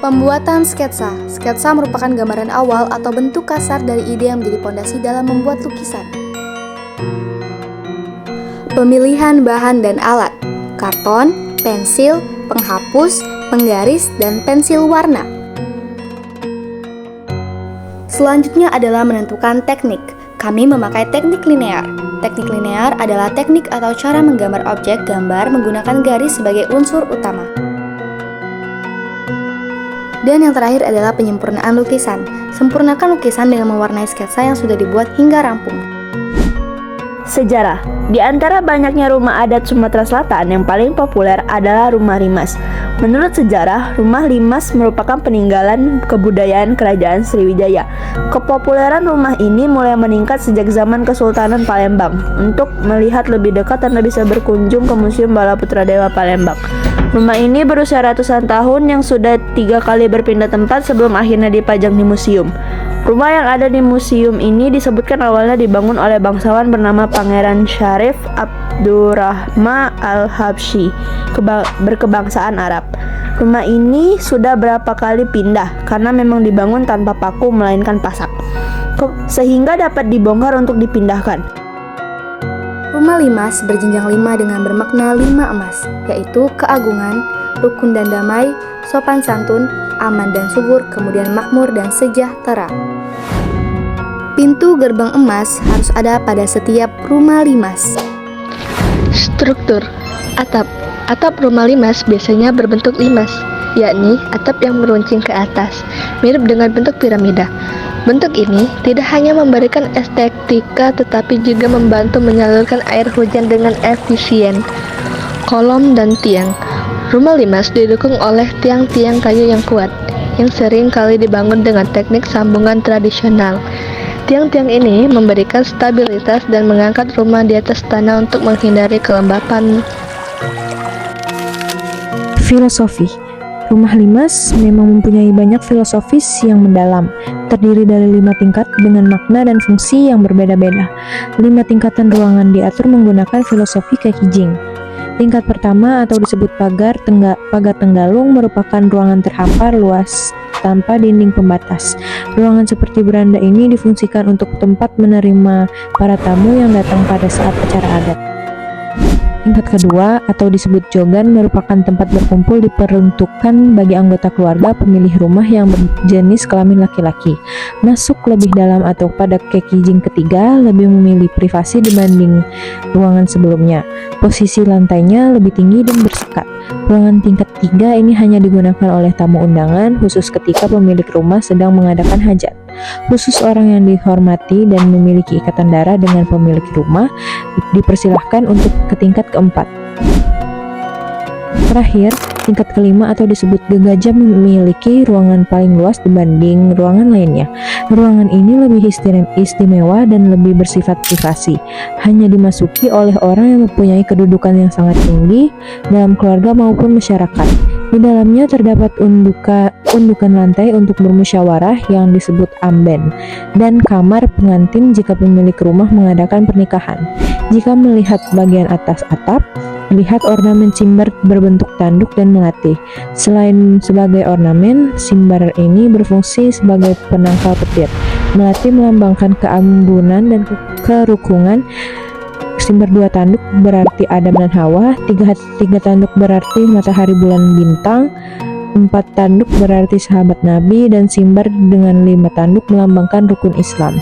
Pembuatan sketsa. Sketsa merupakan gambaran awal atau bentuk kasar dari ide yang menjadi pondasi dalam membuat lukisan. Pemilihan bahan dan alat. Karton, pensil, penghapus, penggaris, dan pensil warna. Selanjutnya adalah menentukan teknik. Kami memakai teknik linear. Teknik linear adalah teknik atau cara menggambar objek gambar menggunakan garis sebagai unsur utama. Dan yang terakhir adalah penyempurnaan lukisan. Sempurnakan lukisan dengan mewarnai sketsa yang sudah dibuat hingga rampung. Sejarah. Di antara banyaknya rumah adat Sumatera Selatan, yang paling populer adalah Rumah Limas. Menurut sejarah, Rumah Limas merupakan peninggalan kebudayaan Kerajaan Sriwijaya. Kepopuleran rumah ini mulai meningkat sejak zaman Kesultanan Palembang. Untuk melihat lebih dekat, Anda bisa berkunjung ke Museum Bala Putra Dewa Palembang. Rumah ini berusia ratusan tahun yang sudah 3 kali berpindah tempat sebelum akhirnya dipajang di museum. Rumah yang ada di museum ini disebutkan awalnya dibangun oleh bangsawan bernama Pangeran Syarif Abdurrahman Al-Habsyi berkebangsaan Arab. Rumah ini sudah berapa kali pindah karena memang dibangun tanpa paku melainkan pasak, sehingga dapat dibongkar untuk dipindahkan. Rumah Limas berjenjang 5 dengan bermakna 5 emas, yaitu keagungan, rukun dan damai, sopan santun, aman dan subur, kemudian makmur dan sejahtera. Pintu gerbang emas harus ada pada setiap rumah limas. Struktur atap. Atap rumah limas biasanya berbentuk limas, yakni atap yang meruncing ke atas, mirip dengan bentuk piramida. Bentuk ini tidak hanya memberikan estetika tetapi juga membantu menyalurkan air hujan dengan efisien. Kolom dan tiang. Rumah limas didukung oleh tiang-tiang kayu yang kuat, yang sering kali dibangun dengan teknik sambungan tradisional. Tiang-tiang ini memberikan stabilitas dan mengangkat rumah di atas tanah untuk menghindari kelembapan. Filosofi. Rumah limas memang mempunyai banyak filosofis yang mendalam, terdiri dari 5 tingkat dengan makna dan fungsi yang berbeda-beda. 5 tingkatan ruangan diatur menggunakan filosofi Kekijing. Tingkat pertama atau disebut pagar tenggalung merupakan ruangan terhampar luas tanpa dinding pembatas. Ruangan seperti beranda ini difungsikan untuk tempat menerima para tamu yang datang pada saat acara adat. Tingkat kedua atau disebut jogan merupakan tempat berkumpul diperuntukkan bagi anggota keluarga pemilik rumah yang berjenis kelamin laki-laki. Masuk lebih dalam atau pada Kekijing ketiga lebih memilih privasi dibanding ruangan sebelumnya. Posisi lantainya lebih tinggi dan bersekat. Ruangan tingkat 3 ini hanya digunakan oleh tamu undangan khusus ketika pemilik rumah sedang mengadakan hajat. Khusus orang yang dihormati dan memiliki ikatan darah dengan pemilik rumah dipersilahkan untuk ke tingkat keempat. Terakhir, tingkat kelima atau disebut gegajah memiliki ruangan paling luas dibanding ruangan lainnya. Ruangan ini lebih istimewa dan lebih bersifat privasi, hanya dimasuki oleh orang yang mempunyai kedudukan yang sangat tinggi dalam keluarga maupun masyarakat. Di dalamnya terdapat undukan lantai untuk bermusyawarah yang disebut amben, dan kamar pengantin jika pemilik rumah mengadakan pernikahan. Jika melihat bagian atas atap, lihat ornamen simbar berbentuk tanduk dan melati. Selain sebagai ornamen, simbar ini berfungsi sebagai penangkal petir. Melati melambangkan keanggunan dan kerukungan. Simbar 2 tanduk berarti Adam dan Hawa, 3 tanduk berarti matahari, bulan, bintang, 4 tanduk berarti sahabat Nabi, dan simbar dengan 5 tanduk melambangkan rukun Islam.